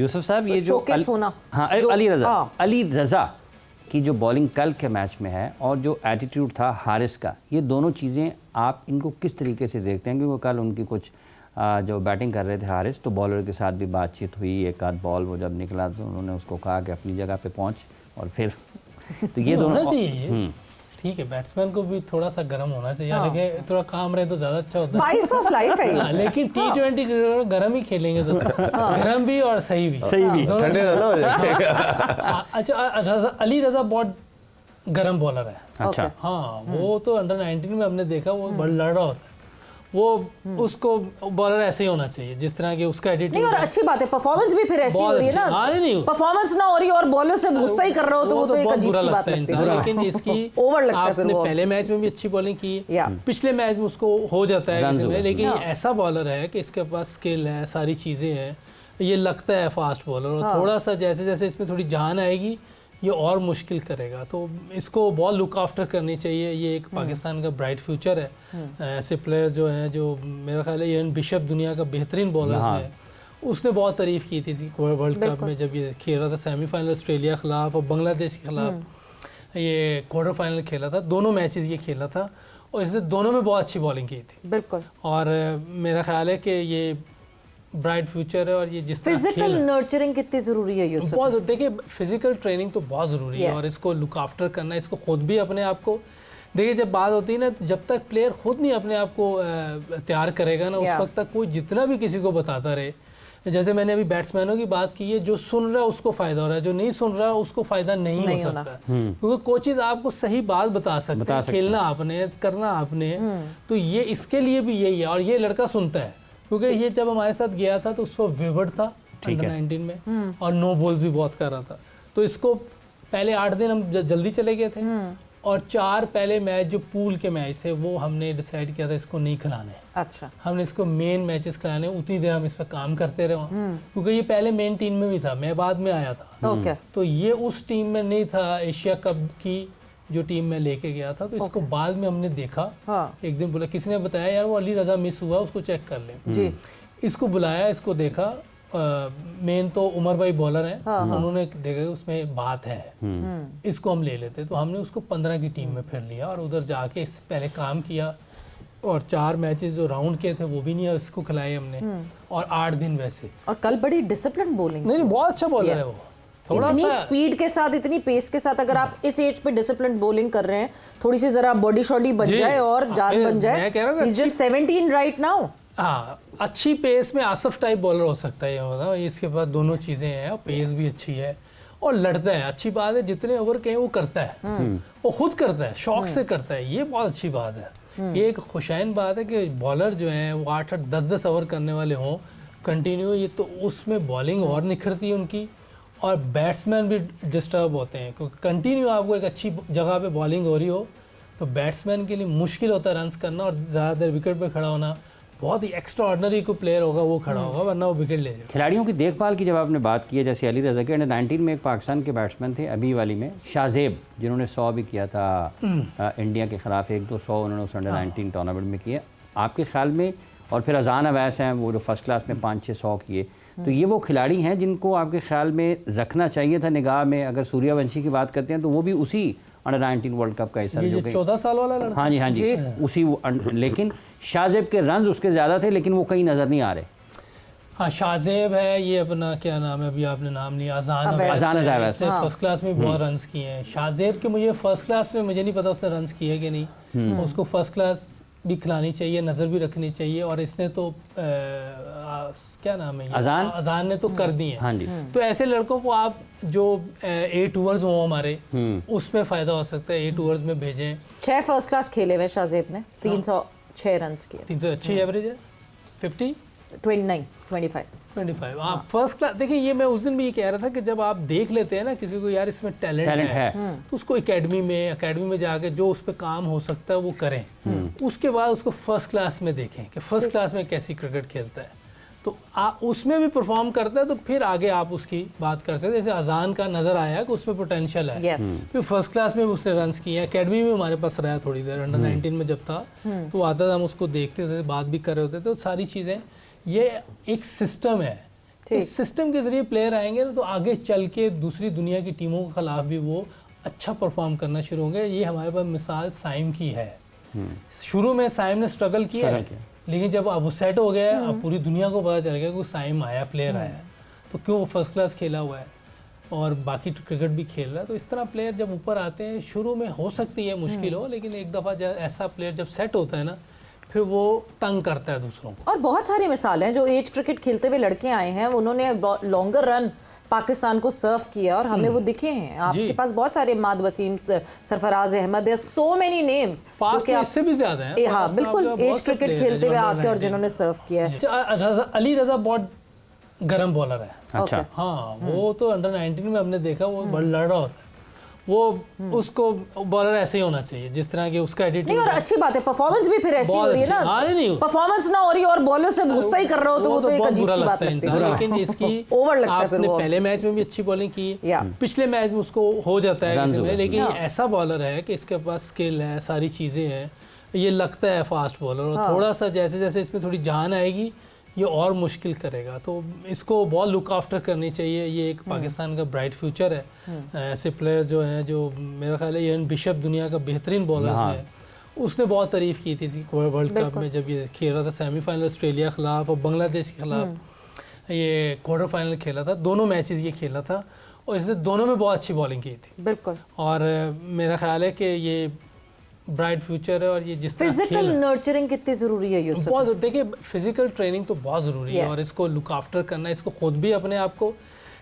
यूसुफ साहब ये जो अली रज़ा की जो बॉलिंग कल के मैच में है और जो एटीट्यूड था हारिस का, ये दोनों चीज़ें आप इनको किस तरीके से देखते हैं? क्योंकि कल उनकी कुछ जो बैटिंग कर रहे थे हारिस, तो बॉलर के साथ भी बातचीत हुई, एक आध बॉल वो जब निकला तो उन्होंने उसको कहा कि अपनी जगह पे पहुंच, और फिर तो ये दोनों ठीक है, बैट्समैन को भी थोड़ा सा गर्म होना चाहिए, हालांकि थोड़ा काम रहे तो ज्यादा अच्छा होता है, स्पाइस ऑफ लाइफ है। लेकिन T20 क्रिकेट गर्म ही खेलेंगे तो गर्म भी और सही भी ठंडे ना हो जाए। अच्छा, अली रज़ा बहुत गर्म बॉलर है। अच्छा, हाँ, वो तो अंडर 19 में हमने देखा, वो बड़ा लड़ रहा होता है, वो उसको बॉलर ऐसे ही होना चाहिए जिस तरह की उसका एटीट्यूड नहीं, और अच्छी बात है, परफॉर्मेंस भी फिर ऐसी हो रही है ना, परफॉर्मेंस ना हो रही और बॉलर से गुस्सा ही कर रहे हो तो वो तो एक अजीब सी बात लगती है। लेकिन इसकी ओवर लगता है। आपने पहले मैच में भी अच्छी बॉलिंग की, पिछले मैच में उसको हो जाता है किसी में, लेकिन ऐसा बॉलर है कि इसके पास स्किल है, सारी चीजें हैं, ये लगता है फास्ट बॉलर, और थोड़ा सा जैसे जैसे इसमें थोड़ी जान आएगी ये और मुश्किल करेगा, तो इसको बहुत लुक आफ्टर करनी चाहिए। ये एक पाकिस्तान का ब्राइट फ्यूचर है। ऐसे प्लेयर्स जो हैं, जो मेरा ख्याल है इवन बिशप दुनिया का बेहतरीन बॉलर्स में है, उसने बहुत तारीफ़ की थी वर्ल्ड कप में जब ये खेल रहा था, सेमीफाइनल ऑस्ट्रेलिया के खिलाफ और बांग्लादेश के खिलाफ ये क्वार्टर फाइनल खेला था, दोनों मैचेस ये खेला था और इसने दोनों में बहुत अच्छी बॉलिंग की थी। बिल्कुल, और मेरा ख्याल है कि ये ब्राइट फ्यूचर है, और ये जिस तरह फिजिकल नर्चरिंग कितनी ज़रूरी है यूसुफ? बहुत, देखिए फिजिकल ट्रेनिंग तो बहुत ज़रूरी है, और इसको लुक आफ्टर करना, इसको खुद भी अपने आप को, देखिए जब बात होती है ना, जब तक प्लेयर खुद नहीं अपने आप को तैयार करेगा ना, उस वक्त तक कोई जितना भी किसी को बताता रहे, जैसे मैंने अभी बैट्समैनों की बात की है, जो सुन रहा है उसको फ़ायदा हो रहा है, जो नहीं सुन रहा उसको फ़ायदा नहीं हो सकता, क्योंकि कोचेज आपको सही बात बता सकते हैं, खेलना आपने, करना आपने, तो ये इसके लिए भी यही है, और ये लड़का सुनता है, क्योंकि ये जब हमारे साथ गया था तो उसको विवर्ड था अंडर 19 में, और नो बॉल्स भी बहुत कर रहा था, तो इसको पहले 8 दिन हम जल्दी चले गए थे, और 4 पहले मैच जो पूल के मैच थे वो हमने डिसाइड किया था इसको नहीं खिलाने। अच्छा, हमने इसको मेन मैचेस खिलाने, उतनी देर हम इस पर काम करते रहे, क्योंकि ये पहले मेन टीम में भी था, मैं बाद में आया था, तो ये उस टीम में नहीं था, एशिया कप की जो टीम में लेके गया था, तो इसको बाद में हमने देखा, एक दिन बोला, किसी ने बताया यार वो अली रज़ा मिस हुआ, उसको चेक कर ले जी। इसको बुलाया, इसको देखा, मेन तो उमर भाई बॉलर हैं, उन्होंने देखा उसमें बात है, इसको हम ले लेते, तो हमने उसको 15 की टीम में फिर लिया, और उधर जाके इससे पहले काम किया, और 4 मैचेस जो राउंड के थे वो भी नहीं इसको खिलाए हमने, और 8 दिन वैसे, और कल बड़ी डिसिप्लिन बॉलिंग, नहीं बहुत अच्छा बॉलर है वो, इतनी स्पीड के साथ, इतनी पेस के साथ, अगर आप इस एज पे डिसिप्लिन बॉलिंग कर रहे हैं, थोड़ी सी जरा बॉडी शॉडी बन जाए और जान बन जाए, मैं कह रहा हूं he's just 17 राइट नाउ। हाँ, अच्छी पेस में आसफ टाइप बॉलर हो सकता है, ये होता है, इसके पास दोनों चीज़ें हैं, और पेस भी अच्छी है, और लड़ता है, अच्छी बात है, जितने ओवर कहें वो करता है, वो खुद करता है, शौक से करता है, ये बहुत अच्छी बात है। ये एक खुशैन बात है कि बॉलर जो हैं वो 8-8, 10-10 ओवर करने वाले हों कंटिन्यू, ये तो उसमें बॉलिंग और निखरती है उनकी, और बैट्समैन भी डिस्टर्ब होते हैं, क्योंकि कंटिन्यू आपको एक अच्छी जगह पे बॉलिंग हो रही हो तो बैट्समैन के लिए मुश्किल होता है रन्स करना, और ज़्यादा देर विकेट पे खड़ा होना, बहुत ही एक्स्ट्रा ऑर्डिनरी कोई प्लेयर होगा वो खड़ा होगा, वरना वो विकेट ले जाएगा। खिलाड़ियों की देखभाल की जब आपने बात की है, जैसे अली रज़ा के अंडर 19 में एक पाकिस्तान के बैट्समैन थे अभी वाली में, शाहजेब, जिन्होंने 100 भी किया था इंडिया के खिलाफ, 1-2 100 उन्होंने उस अंडर 19 टूर्नामेंट में किए, आपके ख्याल में? और फिर अजान अवैस हैं वो जो फर्स्ट क्लास में 5-6 100 किए, तो ये वो खिलाड़ी हैं जिनको आपके ख्याल में रखना चाहिए था निगाह में? अगर सूर्यवंशी की बात करते हैं तो वो भी उसी अंडर 19 वर्ल्ड कप का हिस्सा, जो 14 साल वाला लड़का, हाँ जी उसी लेकिन शाहजेब के रन्स उसके ज़्यादा थे, लेकिन वो कहीं नज़र नहीं आ रहे। हाँ, शाहजेब है, ये अपना क्या नाम है, अभी आपने नाम लिया, अजान फर्स्ट क्लास में बहुत रन्स किए हैं। शाहजेब के मुझे फर्स्ट क्लास में मुझे नहीं पता उसने रन्स किए कि नहीं, उसको फर्स्ट क्लास भी खिलानी चाहिए, नज़र भी रखनी चाहिए, और इसने तो क्या नाम है, अजान ने तो कर दी है। हाँ जी। तो ऐसे लड़कों को आप जो 8 ओवर्स हो हमारे, उसमें फ़ायदा हो सकता है, 8 ओवर्स में भेजें। 6 फर्स्ट क्लास खेले हुए शाहजेब ने, 306 रन किए, 300 अच्छी एवरेज है, 50 25 आप फर्स्ट क्लास। देखिए, ये मैं उस दिन भी ये कह रहा था कि जब आप देख लेते हैं ना किसी को, यार इसमें टैलेंट है, तो उसको एकेडमी में जाके जो उस पर काम हो सकता है वो करें, उसके बाद उसको फर्स्ट क्लास में देखें कि फर्स्ट क्लास में कैसी क्रिकेट खेलता है, तो उसमें भी परफॉर्म करता है, तो फिर आगे आप उसकी बात कर सकते हैं। जैसे अजान का नज़र आया कि उसमें पोटेंशियल है, फिर फर्स्ट क्लास में उसने रन्स किए, एकेडमी में हमारे पास रहा थोड़ी देर, अंडर 19 में जब था तो आता था, हम उसको देखते थे, बात भी कर रहे होते थे, तो सारी चीज़ें, ये एक सिस्टम है, इस सिस्टम के जरिए प्लेयर आएंगे ना तो आगे चल के दूसरी दुनिया की टीमों के खिलाफ भी वो अच्छा परफॉर्म करना शुरू होंगे। ये हमारे पास मिसाल साइम की है। शुरू में साइम ने स्ट्रगल किया है, लेकिन जब अब वो सेट हो गया है, अब पूरी दुनिया को पता चल गया कि साइम आया, प्लेयर आया, तो क्यों वो फर्स्ट क्लास खेला हुआ है और बाकी क्रिकेट भी खेल रहा है। तो इस तरह प्लेयर जब ऊपर आते हैं, शुरू में हो सकती है मुश्किल हो, लेकिन एक दफ़ा ऐसा प्लेयर जब सेट होता है ना, फिर वो तंग करता है दूसरों को। और बहुत सारी मिसाल हैं जो एज क्रिकेट खेलते हुए लड़के आए हैं, उन्होंने लॉन्गर रन पाकिस्तान को सर्व किया और हमें वो दिखे हैं। आपके पास बहुत सारे Imad Wasim, Sarfaraz Ahmed, so many names पास में इससे भी ज्यादा हैं। हाँ बिल्कुल, एज क्रिकेट खेलते हुए आके और जिन्होंने सर्व किया है। अली रजा बहुत गर्म बॉलर है। अच्छा, हाँ, वो तो अंडर 19 में हमने देखा, वो बड़ा लड़ रहा होता है। वो उसको बॉलर ऐसे ही होना चाहिए जिस तरह की उसका एटीट्यूड। नहीं, और अच्छी बात है, परफॉर्मेंस भी फिर ऐसी हो रही है ना, परफॉर्मेंस ना हो रही और बॉलर से गुस्सा ही कर रहा हो तो वो तो एक अजीब सी बात लगती है। लेकिन इसकी ओवर लगता है। आपने पहले मैच में भी अच्छी बॉलिंग की, पिछले मैच में उसको हो जाता है किसी में, लेकिन ऐसा बॉलर है कि इसके पास स्किल है, सारी चीजें हैं, ये लगता है फास्ट बॉलर, और थोड़ा सा जैसे जैसे इसमें थोड़ी जान आएगी ये और मुश्किल करेगा। तो इसको बहुत लुक आफ्टर करनी चाहिए। ये एक पाकिस्तान का ब्राइट फ्यूचर है। ऐसे प्लेयर जो हैं, जो मेरा ख्याल है इयान बिशप दुनिया का बेहतरीन बॉलर है, उसने बहुत तारीफ़ की थी वर्ल्ड कप में जब ये खेल रहा था, सेमीफाइनल ऑस्ट्रेलिया के खिलाफ और बांग्लादेश के खिलाफ ये क्वार्टर फाइनल खेला था, दोनों मैचेस ये खेला था और इसने दोनों में बहुत अच्छी बॉलिंग की थी। बिल्कुल। और मेरा ख्याल है कि ये ब्राइट फ्यूचर है। और ये जिस फिजिकल नर्चरिंग कितनी ज़रूरी है यूसुफ? बहुत, देखिए फिजिकल ट्रेनिंग तो बहुत ज़रूरी है और इसको लुक आफ्टर करना, इसको खुद भी अपने आप को,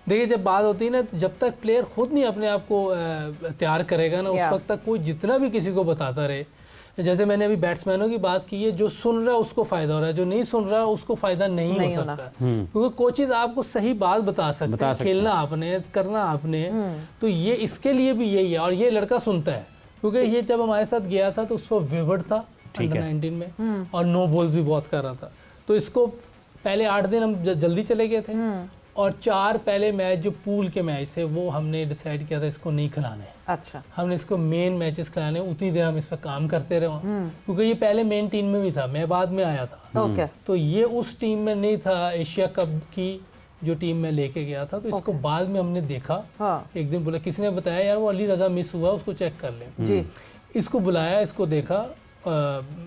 देखिए जब बात होती है ना, जब तक प्लेयर खुद नहीं अपने आप को तैयार करेगा ना, उस वक्त तक कोई जितना भी किसी को बताता रहे। जैसे मैंने अभी बैट्समैनों की बात की है, जो सुन रहा है उसको फ़ायदा हो रहा है, जो नहीं सुन रहा है उसको फ़ायदा नहीं हो सकता, क्योंकि कोचेज आपको सही बात बता सकते हैं, खेलना आपने, करना आपने। तो ये इसके लिए भी यही है, और ये लड़का सुनता है, क्योंकि ये जब हमारे साथ गया था तो उसको विवर्ड था अंडर 19 में और नो बॉल्स भी बहुत कर रहा था। तो इसको पहले 8 दिन हम जल्दी चले गए थे और 4 पहले मैच जो पूल के मैच थे वो हमने डिसाइड किया था इसको नहीं खिलाना है। अच्छा, हमने इसको मेन मैचेस खिलाने, उतनी देर हम इस पर काम करते रहे, क्योंकि ये पहले मेन टीम में भी था, मैं बाद में आया था। तो ये उस टीम में नहीं था, एशिया कप की जो टीम में लेके गया था। तो इसको बाद में हमने देखा, एक दिन बोला, किसी ने बताया यार वो अली रजा मिस हुआ, उसको चेक कर ले जी। इसको बुलाया, इसको देखा,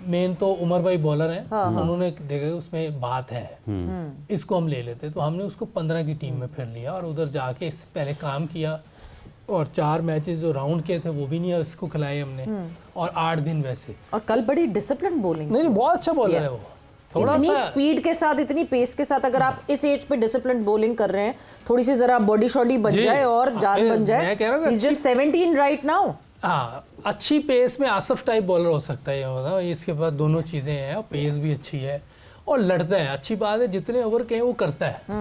मेन तो उमर भाई बॉलर हैं, उन्होंने देखा उसमें बात है, इसको हम ले लेते। तो हमने उसको 15 की टीम में फिर लिया और उधर जाके इससे पहले काम किया, और 4 मैचेस जो राउंड के थे वो भी नहीं इसको खिलाए हमने, और 8 दिन वैसे। और कल बड़ी डिसिप्लिन बॉलिंग, नहीं बहुत अच्छा बॉलर है वो, इतनी स्पीड के साथ, इतनी पेस के साथ, अगर आप इस एज पे डिसिप्लिन बॉलिंग कर रहे हैं, थोड़ी सी जरा बॉडी शॉडी बन जाए और जान बन जाए। He's just 17 right now. हाँ, अच्छी पेस में आसफ टाइप बॉलर हो सकता है, मतलब इसके पास दोनों चीज़ें हैं, पेस भी अच्छी है और लड़ता है। अच्छी बात है, जितने ओवर कहें वो करता है।